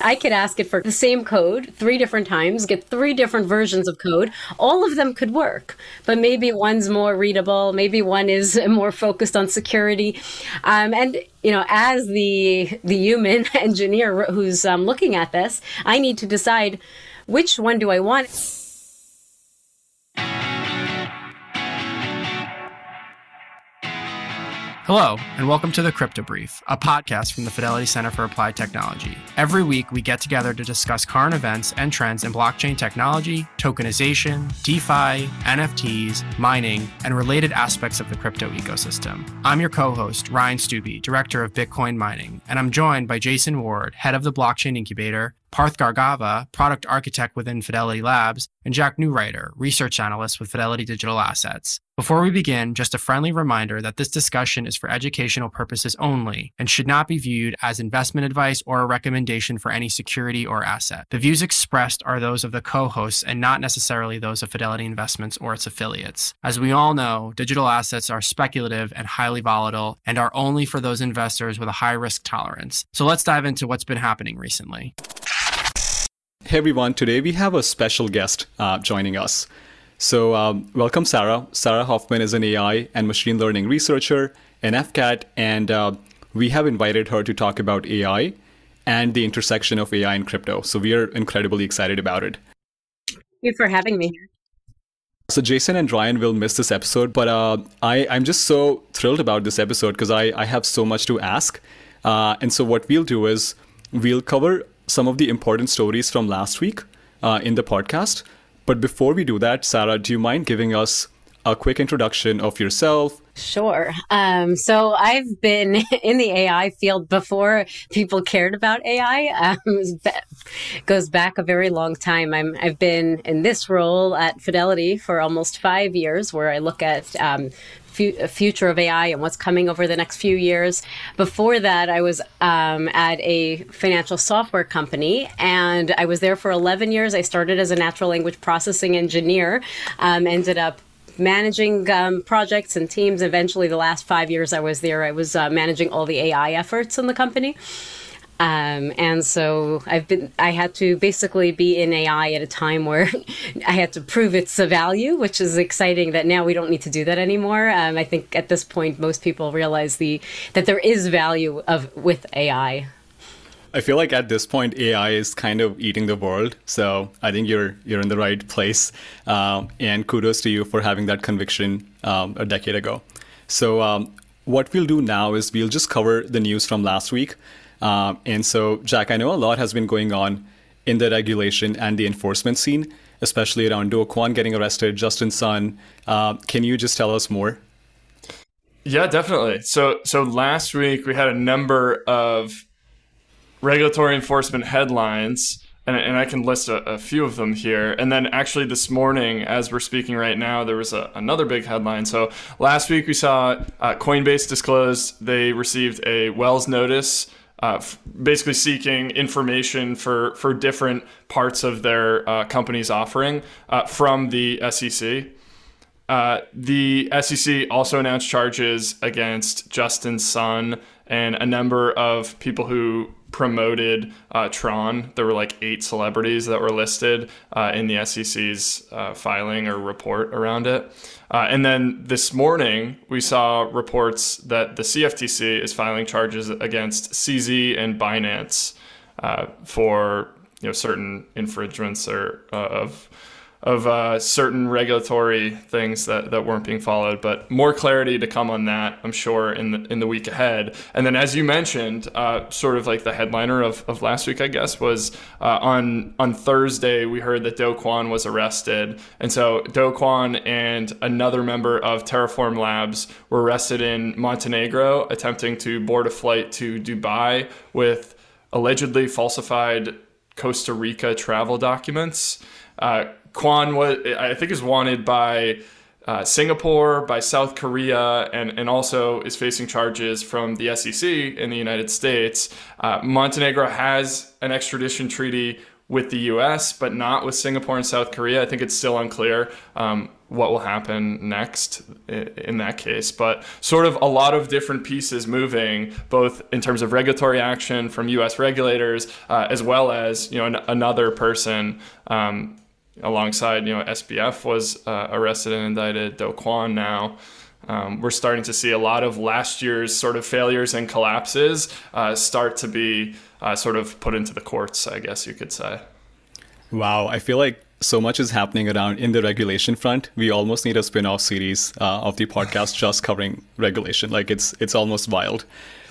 I could ask it for the same code 3 different times, get 3 different versions of code. All of them could work, but maybe one's more readable. Maybe one is more focused on security. And as the human engineer who's looking at this, I need to decide which one do I want. Hello, and welcome to the Crypto Brief, a podcast from the Fidelity Center for Applied Technology. Every week, we get together to discuss current events and trends in blockchain technology, tokenization, DeFi, NFTs, mining, and related aspects of the crypto ecosystem. I'm your co-host, Ryan Stubbe, Director of Bitcoin Mining, and I'm joined by Jason Ward, Head of the Blockchain Incubator, Parth Gargava, Product Architect within Fidelity Labs, and Jack Newwriter, Research Analyst with Fidelity Digital Assets. Before we begin, just a friendly reminder that this discussion is for educational purposes only and should not be viewed as investment advice or a recommendation for any security or asset. The views expressed are those of the co-hosts and not necessarily those of Fidelity Investments or its affiliates. As we all know, digital assets are speculative and highly volatile and are only for those investors with a high risk tolerance. So let's dive into what's been happening recently. Hey everyone, today we have a special guest joining us. So welcome Sarah. Sarah Hoffman is an AI and machine learning researcher in FCAT, and we have invited her to talk about AI and the intersection of AI and crypto. So we are incredibly excited about it. Thank you for having me here. So Jason and Ryan will miss this episode, but I'm just so thrilled about this episode because I have so much to ask. And so what we'll do is we'll cover some of the important stories from last week in the podcast. But before we do that, Sarah, do you mind giving us a quick introduction of yourself? Sure. So I've been in the AI field before people cared about AI. Goes back a very long time. I've been in this role at Fidelity for almost 5 years, where I look at future of AI and what's coming over the next few years. Before that, I was at a financial software company, and I was there for 11 years. I started as a natural language processing engineer, ended up managing projects and teams. Eventually, the last 5 years I was there, I was managing all the AI efforts in the company. And so I had to basically be in AI at a time where I had to prove its value, which is exciting that now we don't need to do that anymore. I think at this point, most people realize that there is value with AI. I feel like at this point, AI is kind of eating the world. So I think you're in the right place. And kudos to you for having that conviction a decade ago. So what we'll do now is we'll just cover the news from last week. And so, Jack, I know a lot has been going on in the regulation and the enforcement scene, especially around Kwon getting arrested, Justin Sun. Can you just tell us more? Yeah, definitely. So last week we had a number of regulatory enforcement headlines, and I can list a few of them here. And then actually this morning, as we're speaking right now, there was another big headline. So last week we saw Coinbase disclosed they received a Wells notice basically seeking information for different parts of their company's offering from the SEC. The SEC also announced charges against Justin Sun and a number of people who promoted Tron. There were like 8 celebrities that were listed in the SEC's filing or report around it. And then this morning, we saw reports that the CFTC is filing charges against CZ and Binance for certain infringements or of certain regulatory things that weren't being followed. But more clarity to come on that, I'm sure, in the week ahead. And then, as you mentioned, sort of like the headliner of last week, I guess, was on Thursday, we heard that Kwon was arrested. And so Kwon and another member of Terraform Labs were arrested in Montenegro, attempting to board a flight to Dubai with allegedly falsified Costa Rica travel documents. Kwon is wanted by Singapore, by South Korea, and also is facing charges from the SEC in the United States. Montenegro has an extradition treaty with the US, but not with Singapore and South Korea. I think it's still unclear what will happen next in that case. But sort of a lot of different pieces moving, both in terms of regulatory action from US regulators, as well as, another person alongside, SBF was arrested and indicted, Do Kwon now. We're starting to see a lot of last year's sort of failures and collapses start to be sort of put into the courts, I guess you could say. Wow, I feel like so much is happening around in the regulation front. We almost need a spin-off series of the podcast just covering regulation. Like it's almost wild.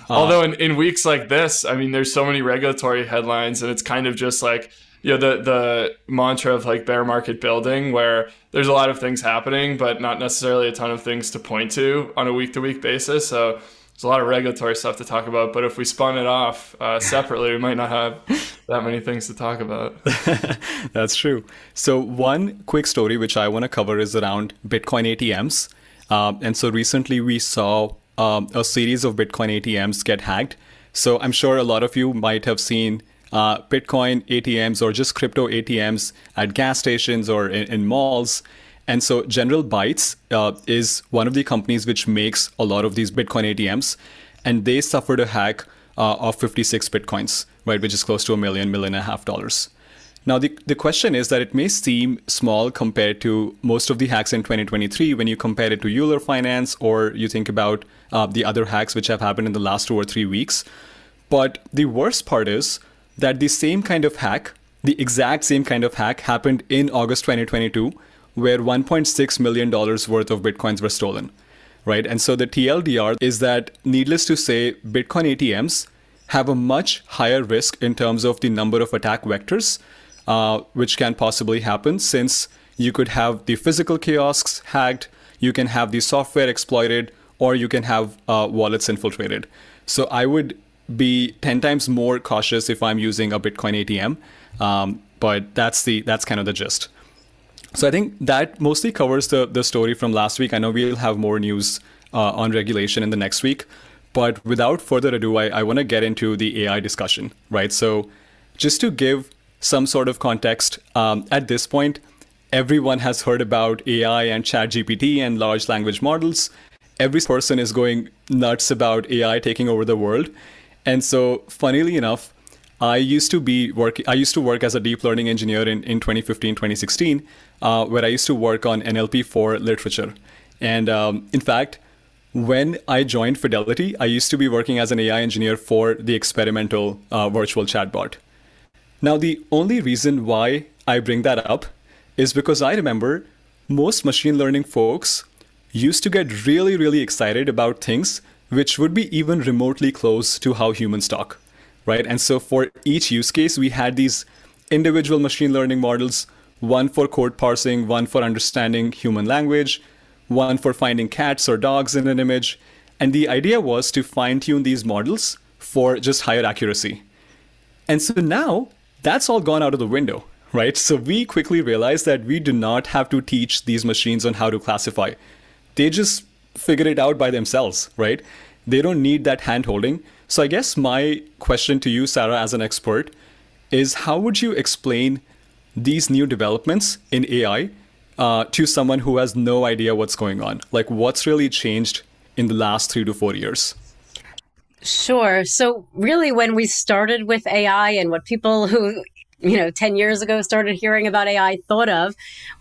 Although in weeks like this, I mean, there's so many regulatory headlines, and it's kind of just like, the mantra of like bear market building, where there's a lot of things happening, but not necessarily a ton of things to point to on a week-to-week basis. So there's a lot of regulatory stuff to talk about. But if we spun it off separately, we might not have that many things to talk about. That's true. So one quick story which I want to cover is around Bitcoin ATMs. And so recently we saw a series of Bitcoin ATMs get hacked. So I'm sure a lot of you might have seen Bitcoin ATMs or just crypto ATMs at gas stations or in malls. And so General Bytes is one of the companies which makes a lot of these Bitcoin ATMs. And they suffered a hack of 56 Bitcoins, right, which is close to $1 million and a half. Now, the question is that it may seem small compared to most of the hacks in 2023 when you compare it to Euler Finance, or you think about the other hacks which have happened in the last 2 or 3 weeks. But the worst part is that the same kind of hack, the exact same kind of hack, happened in August 2022, where $1.6 million worth of Bitcoins were stolen, right? And so the TLDR is that, needless to say, Bitcoin ATMs have a much higher risk in terms of the number of attack vectors, which can possibly happen, since you could have the physical kiosks hacked, you can have the software exploited, or you can have wallets infiltrated. So I would be 10 times more cautious if I'm using a Bitcoin ATM. But that's kind of the gist. So I think that mostly covers the story from last week. I know we'll have more news on regulation in the next week. But without further ado, I want to get into the AI discussion, right? So just to give some sort of context, at this point, everyone has heard about AI and ChatGPT and large language models. Every person is going nuts about AI taking over the world. And so, funnily enough, I used to work as a deep learning engineer in 2015, 2016, where I used to work on NLP for literature. And in fact, when I joined Fidelity, I used to be working as an AI engineer for the experimental virtual chatbot. Now, the only reason why I bring that up is because I remember most machine learning folks used to get really, really excited about things which would be even remotely close to how humans talk, right? And so for each use case, we had these individual machine learning models, one for code parsing, one for understanding human language, one for finding cats or dogs in an image. And the idea was to fine-tune these models for just higher accuracy. And so now that's all gone out of the window, right? So we quickly realized that we do not have to teach these machines on how to classify. They just figure it out by themselves, right? They don't need that hand-holding. So I guess my question to you, Sarah, as an expert, is how would you explain these new developments in AI to someone who has no idea what's going on? Like, what's really changed in the last 3 to 4 years? Sure. So really, when we started with AI and what people who 10 years ago started hearing about AI thought of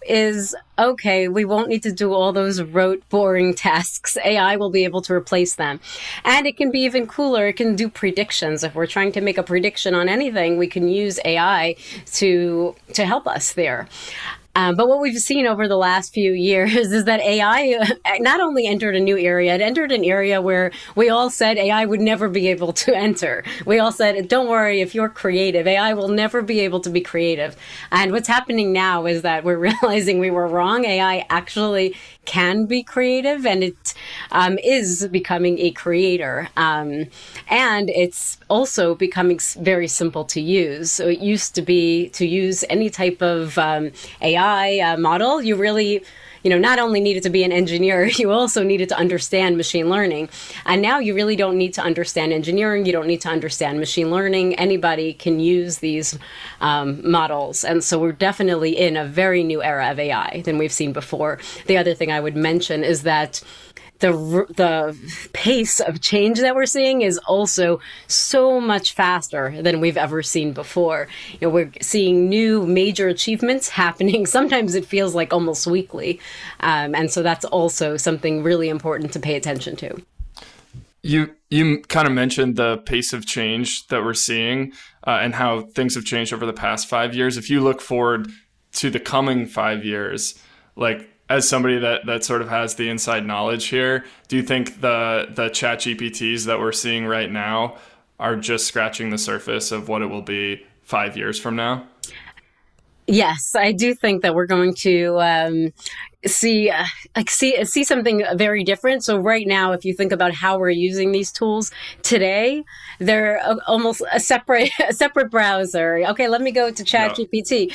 is, okay, we won't need to do all those rote, boring tasks. AI will be able to replace them. And it can be even cooler. It can do predictions. If we're trying to make a prediction on anything, we can use AI to help us there. But what we've seen over the last few years is that AI not only entered a new area, it entered an area where we all said AI would never be able to enter. We all said, don't worry, if you're creative, AI will never be able to be creative. And what's happening now is that we're realizing we were wrong. AI actually can be creative, and it is becoming a creator. And it's also becoming very simple to use. So it used to be to use any type of AI AI model, you really, not only needed to be an engineer, you also needed to understand machine learning. And now you really don't need to understand engineering. You don't need to understand machine learning. Anybody can use these models. And so we're definitely in a very new era of AI than we've seen before. The other thing I would mention is that the pace of change that we're seeing is also so much faster than we've ever seen before. We're seeing new major achievements happening. Sometimes it feels like almost weekly. And so that's also something really important to pay attention to. You kind of mentioned the pace of change that we're seeing and how things have changed over the past 5 years. If you look forward to the coming 5 years, like, as somebody that sort of has the inside knowledge here, do you think the chat GPTs that we're seeing right now are just scratching the surface of what it will be 5 years from now? Yes, I do think that we're going to see something very different. So right now, if you think about how we're using these tools today, they're almost a separate browser. Okay, let me go to ChatGPT.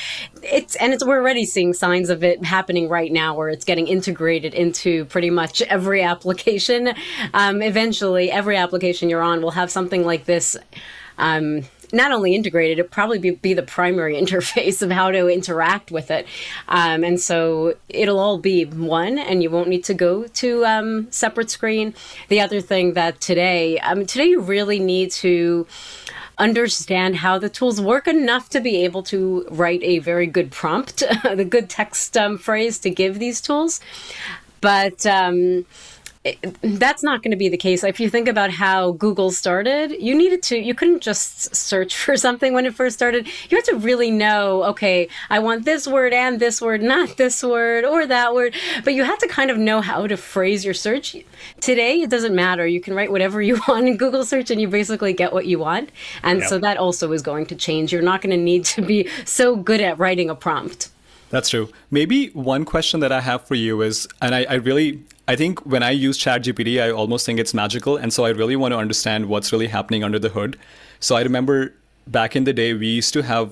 We're already seeing signs of it happening right now, where it's getting integrated into pretty much every application. Eventually, every application you're on will have something like this. Not only integrated, it'll probably be the primary interface of how to interact with it. And so it'll all be one, and you won't need to go to separate screen. The other thing that today you really need to understand how the tools work enough to be able to write a very good prompt, the good text phrase to give these tools. But that's not going to be the case. If you think about how Google started, you couldn't just search for something when it first started. You had to really know, okay, I want this word and this word, not this word or that word. But you had to kind of know how to phrase your search. Today, it doesn't matter. You can write whatever you want in Google search and you basically get what you want. And so that also is going to change. You're not going to need to be so good at writing a prompt. That's true. Maybe one question that I have for you is, and I think when I use ChatGPT, I almost think it's magical. And so I really want to understand what's really happening under the hood. So I remember back in the day, we used to have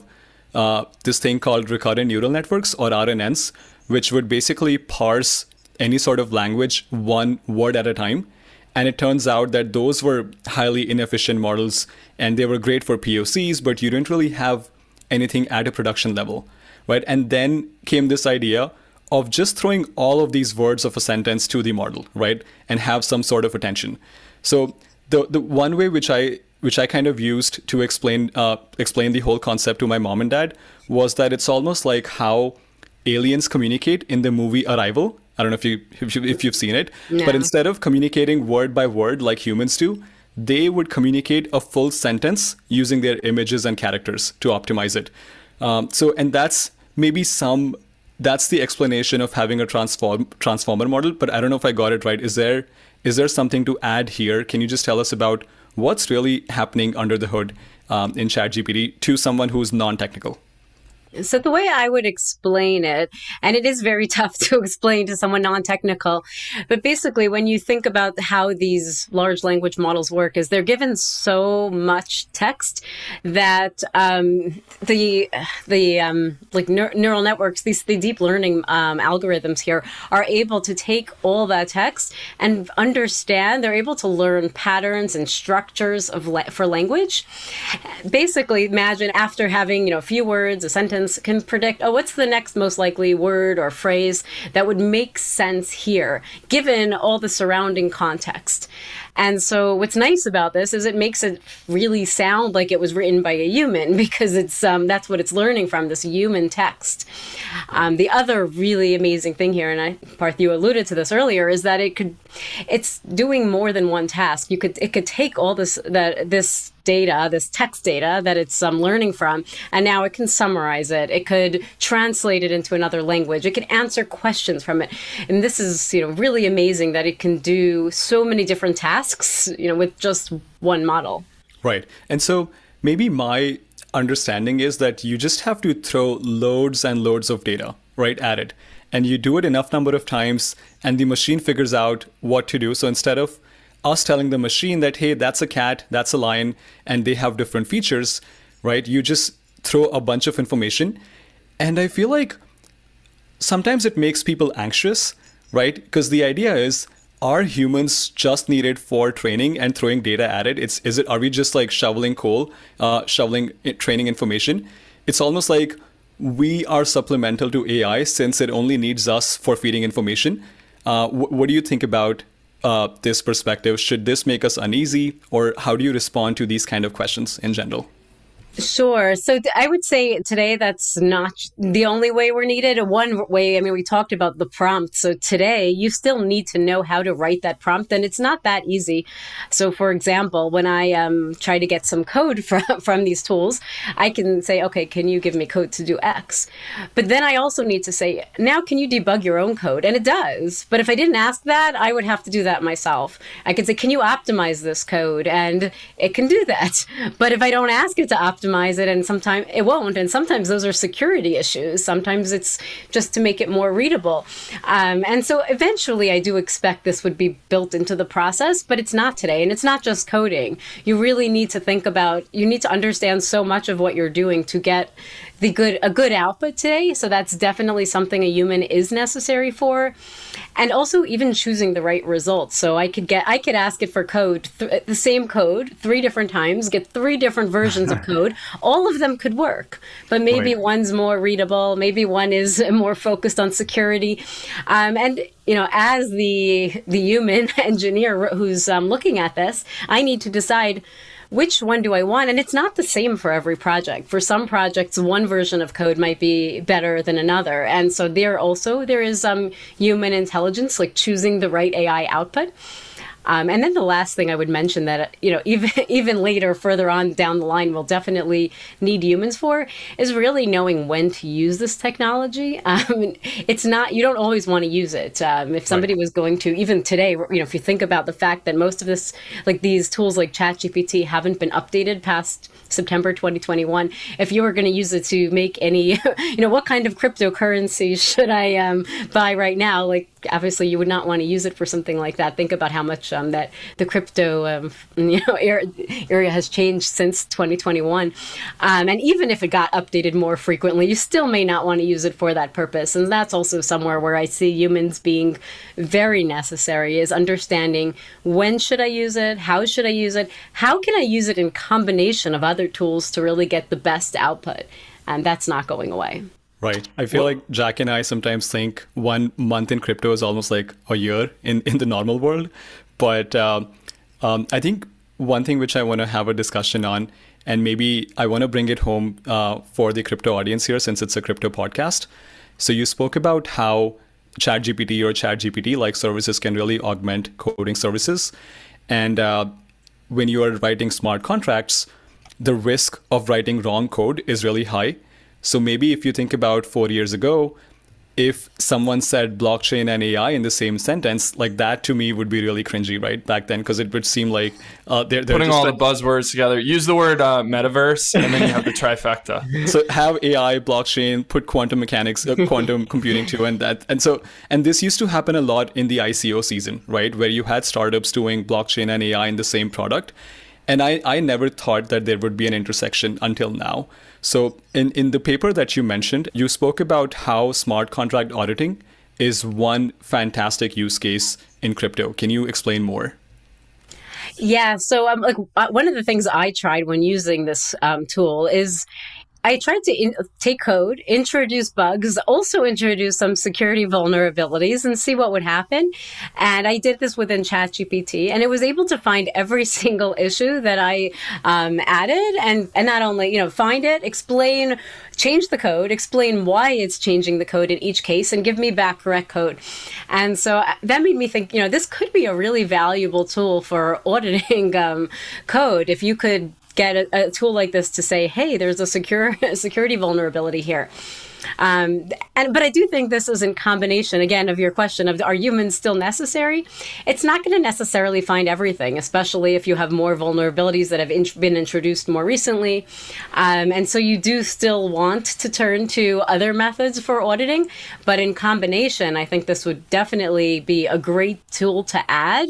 this thing called recurrent neural networks, or RNNs, which would basically parse any sort of language one word at a time. And it turns out that those were highly inefficient models, and they were great for POCs, but you didn't really have anything at a production level, right? And then came this idea of just throwing all of these words of a sentence to the model, right? And have some sort of attention. So the one way which I kind of used to explain the whole concept to my mom and dad was that it's almost like how aliens communicate in the movie Arrival. I don't know if you've seen it, but instead of communicating word by word like humans do, they would communicate a full sentence using their images and characters to optimize it. And that's maybe that's the explanation of having a transformer model, but I don't know if I got it right. Is there something to add here? Can you just tell us about what's really happening under the hood in ChatGPT to someone who's non-technical? So the way I would explain it, and it is very tough to explain to someone non-technical, but basically when you think about how these large language models work, is they're given so much text that neural networks, the deep learning algorithms here are able to take all that text and understand. They're able to learn patterns and structures for language. Basically, imagine after having a few words, a sentence, can predict, what's the next most likely word or phrase that would make sense here, given all the surrounding context. And so what's nice about this is it makes it really sound like it was written by a human, because it's that's what it's learning from, this human text. The other really amazing thing here, and Parth, you alluded to this earlier, is that it's doing more than one task. It could take all this data, this text data that it's learning from, and now it can summarize it. It could translate it into another language. It could answer questions from it. And this is, really amazing that it can do so many different tasks, with just one model. Right. And so maybe my understanding is that you just have to throw loads and loads of data right at it. And you do it enough number of times, and the machine figures out what to do. So instead of us telling the machine that, hey, that's a cat, that's a lion, and they have different features, right? You just throw a bunch of information. And I feel like sometimes it makes people anxious, right? Because the idea is, are humans just needed for training and throwing data at it? Are we just like shoveling coal, training information? It's almost like we are supplemental to AI since it only needs us for feeding information. What do you think about this perspective? Should this make us uneasy, or how do you respond to these kind of questions in general? Sure. So I would say today that's not the only way we're needed. One way, I mean, we talked about the prompt. So today you still need to know how to write that prompt, and it's not that easy. So for example, when I try to get some code from these tools, I can say, okay, can you give me code to do X? But then I also need to say, now can you debug your own code? And it does. But if I didn't ask that, I would have to do that myself. I could say, can you optimize this code? And it can do that. But if I don't ask it to optimize it, and sometimes it won't, and sometimes those are security issues. Sometimes it's just to make it more readable. And so eventually I do expect this would be built into the process, but it's not today. And it's not just coding. You really need to think about, you need to understand so much of what you're doing to get a good output today. So that's definitely something a human is necessary for. And also even choosing the right results. So I could ask it for code, the same code 3 different times, get 3 different versions of code. All of them could work, but maybe one's more readable. Maybe one is more focused on security. And as the human engineer who's looking at this, I need to decide, which one do I want? And it's not the same for every project. For some projects, one version of code might be better than another. And so there is human intelligence, like choosing the right AI output. And then the last thing I would mention that, even later, further on down the line, we'll definitely need humans for is really knowing when to use this technology. It's not, you don't always want to use it. If somebody was going to, even today, if you think about the fact that most of this, like these tools like ChatGPT haven't been updated past September 2021, if you were going to use it to make any, what kind of cryptocurrency should I buy right now? Like, obviously, you would not want to use it for something like that. Think about how much that the crypto area has changed since 2021. And even if it got updated more frequently, you still may not want to use it for that purpose. And that's also somewhere where I see humans being very necessary, is understanding when should I use it? How should I use it? How can I use it in combination of other tools to really get the best output? And that's not going away. Right. I feel like Jack and I sometimes think 1 month in crypto is almost like a year in the normal world. But I think one thing which I want to have a discussion on, and maybe I want to bring it home for the crypto audience here, since it's a crypto podcast. So you spoke about how ChatGPT or ChatGPT-like services can really augment coding services. And when you are writing smart contracts, the risk of writing wrong code is really high. So maybe if you think about 4 years ago, if someone said blockchain and AI in the same sentence, like that to me would be really cringy, right? Back then, because it would seem like they're putting all the buzzwords together. Use the word metaverse, and then you have the trifecta. So have AI, blockchain, put quantum mechanics, quantum computing too, and this used to happen a lot in the ICO season, right? Where you had startups doing blockchain and AI in the same product. And I never thought that there would be an intersection until now. So in the paper that you mentioned, you spoke about how smart contract auditing is one fantastic use case in crypto. Can you explain more? Yeah. So one of the things I tried when using this tool is I tried to take code, introduce bugs, also introduce some security vulnerabilities and see what would happen. And I did this within ChatGPT, and it was able to find every single issue that I added, and not only, find it, explain, change the code, explain why it's changing the code in each case, and give me back correct code. And so that made me think, this could be a really valuable tool for auditing code. If you could get a tool like this to say, hey, there's a security vulnerability here. But I do think this is in combination, again, of your question of, are humans still necessary? It's not going to necessarily find everything, especially if you have more vulnerabilities that have been introduced more recently. And so you do still want to turn to other methods for auditing. But in combination, I think this would definitely be a great tool to add.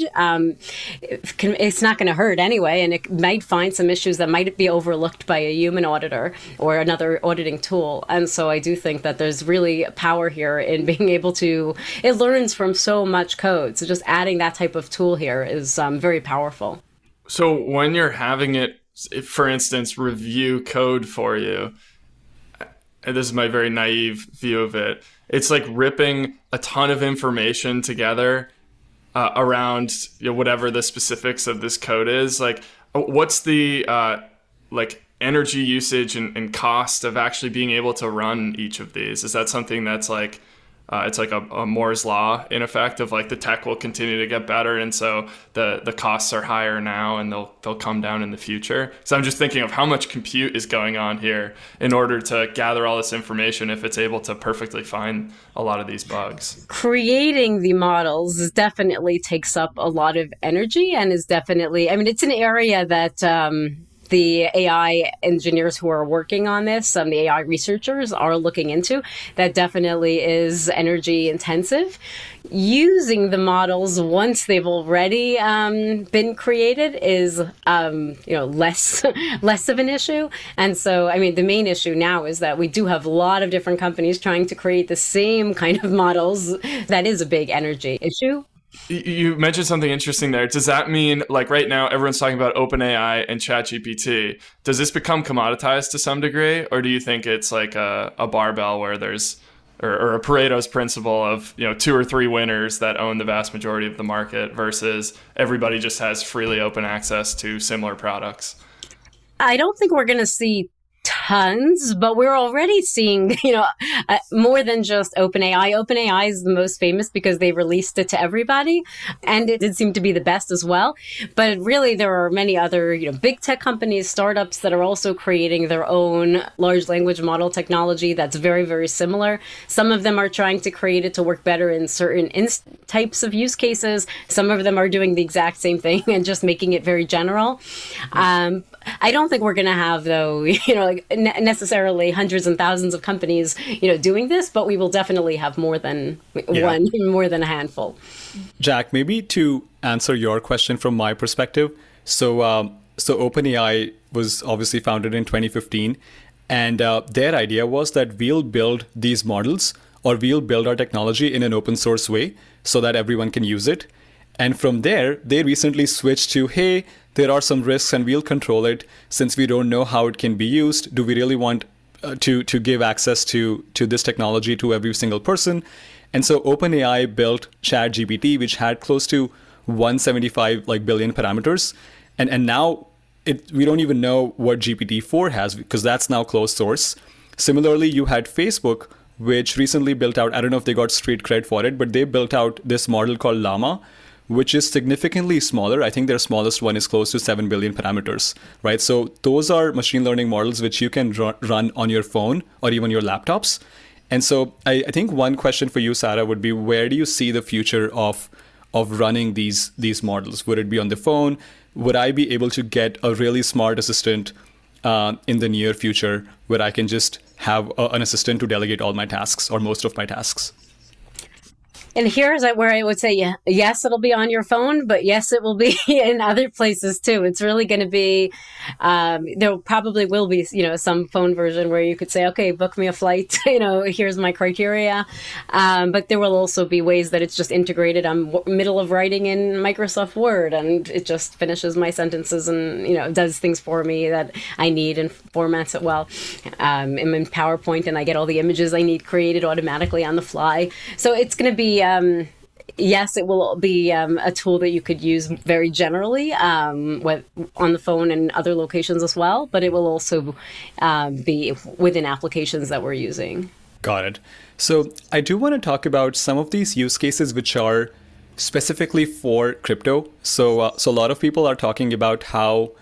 It's not going to hurt anyway, and it might find some issues that might be overlooked by a human auditor or another auditing tool. And so I do think think that there's really power here in being able to, it learns from so much code. So just adding that type of tool here is very powerful. So when you're having it, for instance, review code for you, and this is my very naive view of it, it's like ripping a ton of information together around whatever the specifics of this code is. Like, what's the energy usage and cost of actually being able to run each of these? Is that something that's like it's like a Moore's law in effect of like the tech will continue to get better, and so the costs are higher now and they'll come down in the future? So I'm just thinking of how much compute is going on here in order to gather all this information if it's able to perfectly find a lot of these bugs. Creating the models definitely takes up a lot of energy and is definitely, I mean, it's an area that the AI engineers who are working on this, the AI researchers are looking into. That definitely is energy intensive. Using the models once they've already been created is, less of an issue. And so, I mean, the main issue now is that we do have a lot of different companies trying to create the same kind of models. That is a big energy issue. You mentioned something interesting there. Does that mean, like right now, everyone's talking about OpenAI and ChatGPT? Does this become commoditized to some degree? Or do you think it's like a barbell where there's, or a Pareto's principle of, 2 or 3 winners that own the vast majority of the market versus everybody just has freely open access to similar products? I don't think we're going to see tons, but we're already seeing, more than just OpenAI. OpenAI is the most famous because they released it to everybody, and it did seem to be the best as well. But really, there are many other, big tech companies, startups that are also creating their own large language model technology that's very, very similar. Some of them are trying to create it to work better in certain types of use cases. Some of them are doing the exact same thing and just making it very general. I don't think we're going to have, though, necessarily hundreds and thousands of companies, doing this, but we will definitely have more than one, more than a handful. Jack, maybe to answer your question from my perspective. So OpenAI was obviously founded in 2015, and their idea was that we'll build these models, or we'll build our technology in an open source way so that everyone can use it. And from there, they recently switched to, hey, there are some risks and we'll control it. Since we don't know how it can be used, do we really want to give access to this technology to every single person? And so OpenAI built ChatGPT, which had close to 175 billion parameters. And now we don't even know what GPT-4 has, because that's now closed source. Similarly, you had Facebook, which recently built out, I don't know if they got street cred for it, but they built out this model called Llama, which is significantly smaller. I think their smallest one is close to 7 billion parameters, right? So those are machine learning models which you can run on your phone or even your laptops. And so I think one question for you, Sarah, would be, where do you see the future of running these models? Would it be on the phone? Would I be able to get a really smart assistant in the near future where I can just have an assistant to delegate all my tasks or most of my tasks? And here's where I would say, yes, it'll be on your phone, but yes, it will be in other places too. It's really going to be, there probably will be, some phone version where you could say, okay, book me a flight, here's my criteria. But there will also be ways that it's just integrated. I'm middle of writing in Microsoft Word and it just finishes my sentences and, does things for me that I need and formats it well. I'm in PowerPoint and I get all the images I need created automatically on the fly. So it's going to be, yes, it will be a tool that you could use very generally on the phone and other locations as well, but it will also be within applications that we're using. Got it. So I do want to talk about some of these use cases which are specifically for crypto. So a lot of people are talking about how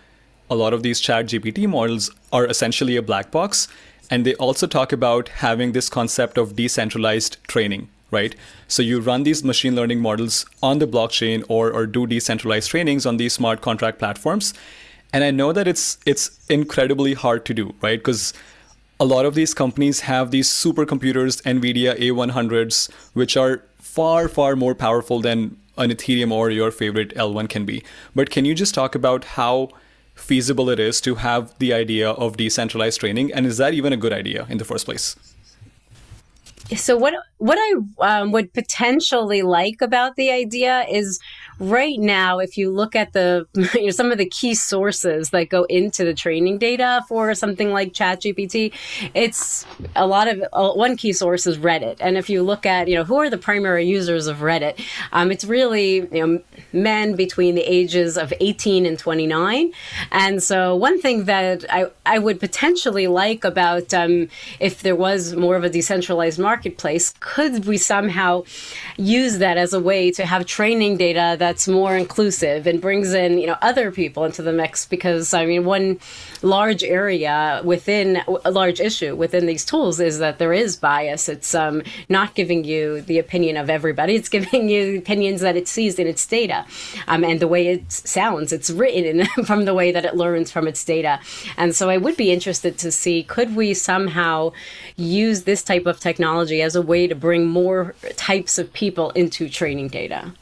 a lot of these ChatGPT models are essentially a black box, and they also talk about having this concept of decentralized training. Right? So you run these machine learning models on the blockchain or do decentralized trainings on these smart contract platforms. And I know that it's incredibly hard to do, right? Because a lot of these companies have these supercomputers, NVIDIA A100s, which are far, far more powerful than an Ethereum or your favorite L1 can be. But can you just talk about how feasible it is to have the idea of decentralized training? And is that even a good idea in the first place? So what I would potentially like about the idea is right now, if you look at the some of the key sources that go into the training data for something like ChatGPT, it's a lot of one key source is Reddit. And if you look at who are the primary users of Reddit, it's really men between the ages of 18 and 29. And so one thing that I would potentially like about if there was more of a decentralized marketplace, could we somehow use that as a way to have training data that's more inclusive and brings in other people into the mix? Because one large area within a large issue within these tools is that there is bias. It's not giving you the opinion of everybody. It's giving you opinions that it sees in its data, and the way it sounds. It's written from the way that it learns from its data. And so I would be interested to see, could we somehow use this type of technology as a way to bring more types of people into training data?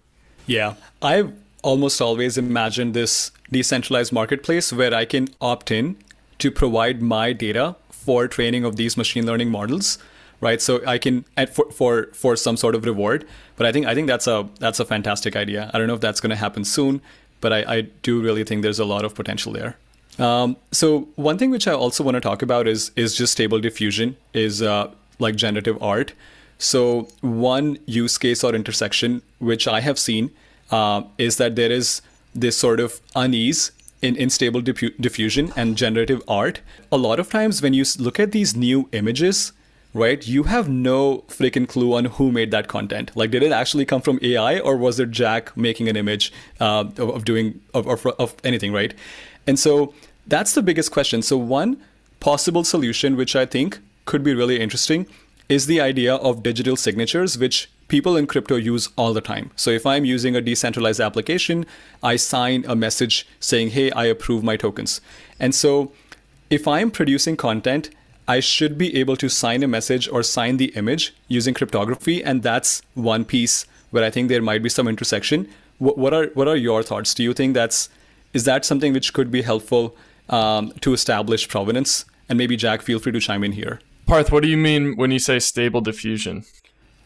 Yeah, I've almost always imagined this decentralized marketplace where I can opt in to provide my data for training of these machine learning models, right? So I can for some sort of reward. But I think that's a fantastic idea. I don't know if that's going to happen soon, but I do really think there's a lot of potential there. So one thing which I also want to talk about is just stable diffusion, is like generative art. So one use case or intersection which I have seen is that there is this sort of unease in stable diffusion and generative art. A lot of times when you look at these new images, right, you have no freaking clue on who made that content. Like, did it actually come from AI, or was it Jack making an image of anything, right? And so that's the biggest question. So one possible solution, which I think could be really interesting, is the idea of digital signatures, which people in crypto use all the time. So if I'm using a decentralized application, I sign a message saying, hey, I approve my tokens. And so if I'm producing content, I should be able to sign a message or sign the image using cryptography. And that's one piece where I think there might be some intersection. What are your thoughts? Do you think is that something which could be helpful to establish provenance? And maybe Jack, feel free to chime in here. Parth, what do you mean when you say stable diffusion?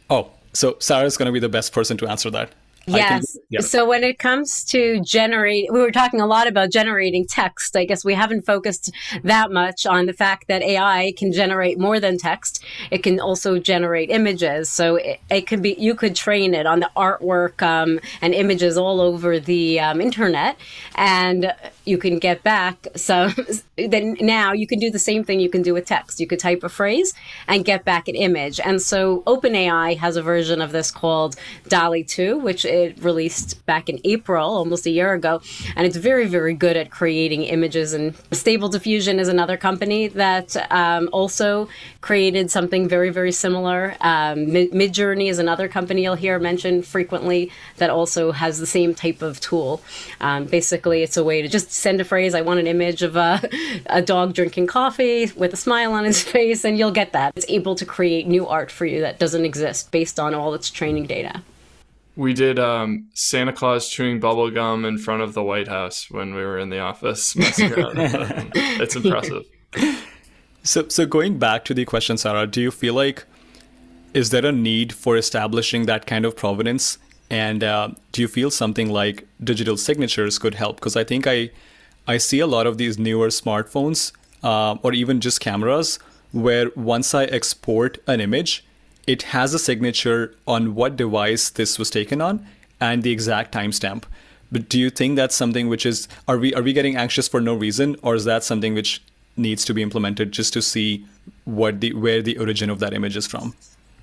Oh, so Sarah's going to be the best person to answer that. Yes. So when it comes to we were talking a lot about generating text. I guess we haven't focused that much on the fact that AI can generate more than text. It can also generate images. So it could be, you could train it on the artwork and images all over the internet, and you can get back. So then now you can do the same thing you can do with text. You could type a phrase and get back an image. And so OpenAI has a version of this called DALL-E 2, which it released back in April, almost a year ago. And it's very, very good at creating images. And Stable Diffusion is another company that also created something very, very similar. Midjourney is another company you'll hear mentioned frequently that also has the same type of tool. Basically, it's a way to just send a phrase. I want an image of a dog drinking coffee with a smile on his face, and you'll get that. It's able to create new art for you that doesn't exist based on all its training data. We did Santa Claus chewing bubble gum in front of the White House when we were in the office messing around. It's impressive. So going back to the question, Sarah, do you feel like, is there a need for establishing that kind of provenance? And do you feel something like digital signatures could help? Because I think I see a lot of these newer smartphones or even just cameras where once I export an image, it has a signature on what device this was taken on and the exact timestamp. But do you think that's something which is, are we getting anxious for no reason, or is that something which needs to be implemented just to see where the origin of that image is from?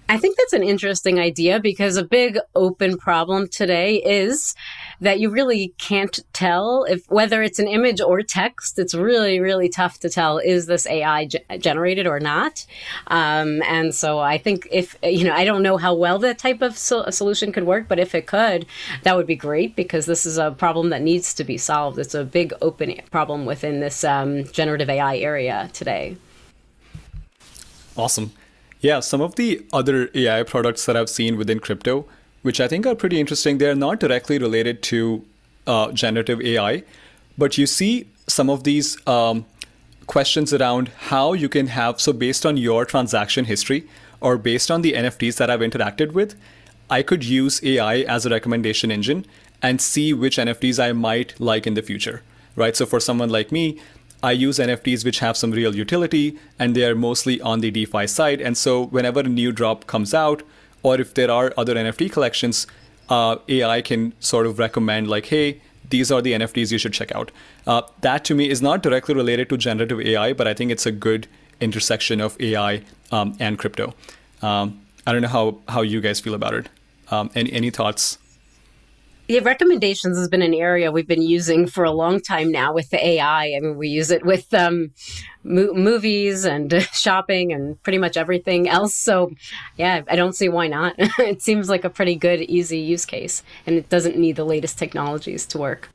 I think that's an interesting idea, because a big open problem today is that you really can't tell whether it's an image or text. It's really, really tough to tell, is this AI generated or not? And so I think I don't know how well that type of solution could work, but if it could, that would be great, because this is a problem that needs to be solved. It's a big open problem within this generative AI area today. Awesome. Yeah, some of the other AI products that I've seen within crypto, which I think are pretty interesting, they're not directly related to generative AI, but you see some of these questions around how you can have, so based on your transaction history or based on the NFTs that I've interacted with, I could use AI as a recommendation engine and see which NFTs I might like in the future, right? So for someone like me, I use NFTs which have some real utility, and they are mostly on the DeFi side. And so whenever a new drop comes out, or if there are other NFT collections, AI can sort of recommend like, hey, these are the NFTs you should check out. That to me is not directly related to generative AI, but I think it's a good intersection of AI and crypto. I don't know how you guys feel about it. Any thoughts? Yeah, recommendations has been an area we've been using for a long time now with the AI. I mean, we use it with movies and shopping and pretty much everything else. So yeah, I don't see why not. It seems like a pretty good, easy use case, and it doesn't need the latest technologies to work.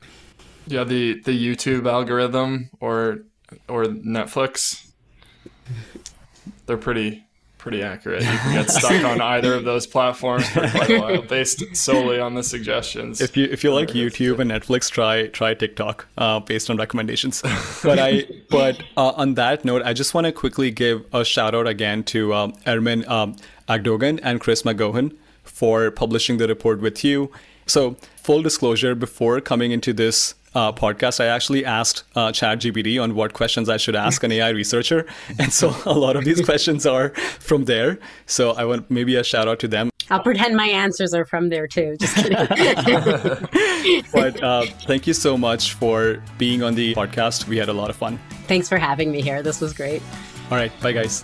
Yeah, the YouTube algorithm or Netflix, they're pretty accurate. You can get stuck on either of those platforms for quite a while based solely on the suggestions. If you like YouTube and Netflix, try TikTok based on recommendations. But on that note, I just want to quickly give a shout out again to Ermin Agdogan and Chris McGohan for publishing the report with you. So full disclosure, before coming into this podcast, I actually asked ChatGPT on what questions I should ask an AI researcher. And so a lot of these questions are from there. So I want maybe a shout out to them. I'll pretend my answers are from there too. Just kidding. But thank you so much for being on the podcast. We had a lot of fun. Thanks for having me here. This was great. All right. Bye, guys.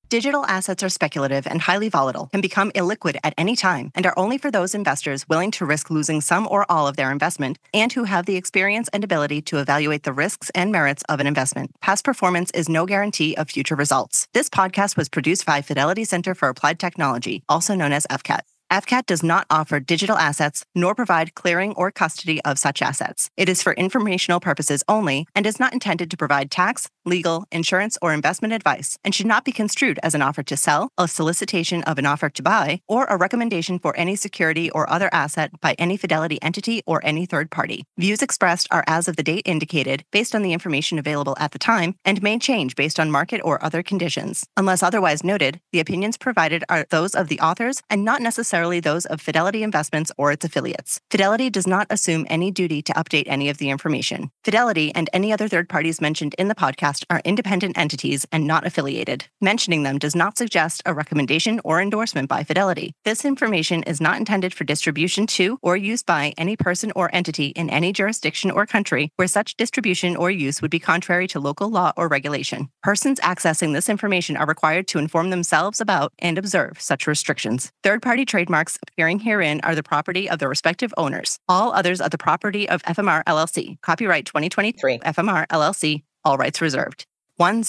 Digital assets are speculative and highly volatile, can become illiquid at any time, and are only for those investors willing to risk losing some or all of their investment and who have the experience and ability to evaluate the risks and merits of an investment. Past performance is no guarantee of future results. This podcast was produced by Fidelity Center for Applied Technology, also known as FCAT. FCAT does not offer digital assets nor provide clearing or custody of such assets. It is for informational purposes only and is not intended to provide tax, legal, insurance, or investment advice, and should not be construed as an offer to sell, a solicitation of an offer to buy, or a recommendation for any security or other asset by any Fidelity entity or any third party. Views expressed are as of the date indicated, based on the information available at the time, and may change based on market or other conditions. Unless otherwise noted, the opinions provided are those of the authors and not necessarily those of Fidelity Investments or its affiliates. Fidelity does not assume any duty to update any of the information. Fidelity and any other third parties mentioned in the podcast are independent entities and not affiliated. Mentioning them does not suggest a recommendation or endorsement by Fidelity. This information is not intended for distribution to or use by any person or entity in any jurisdiction or country where such distribution or use would be contrary to local law or regulation. Persons accessing this information are required to inform themselves about and observe such restrictions. Third-party trademarks appearing herein are the property of the respective owners. All others are the property of FMR LLC. Copyright 2023 FMR LLC. All rights reserved. 10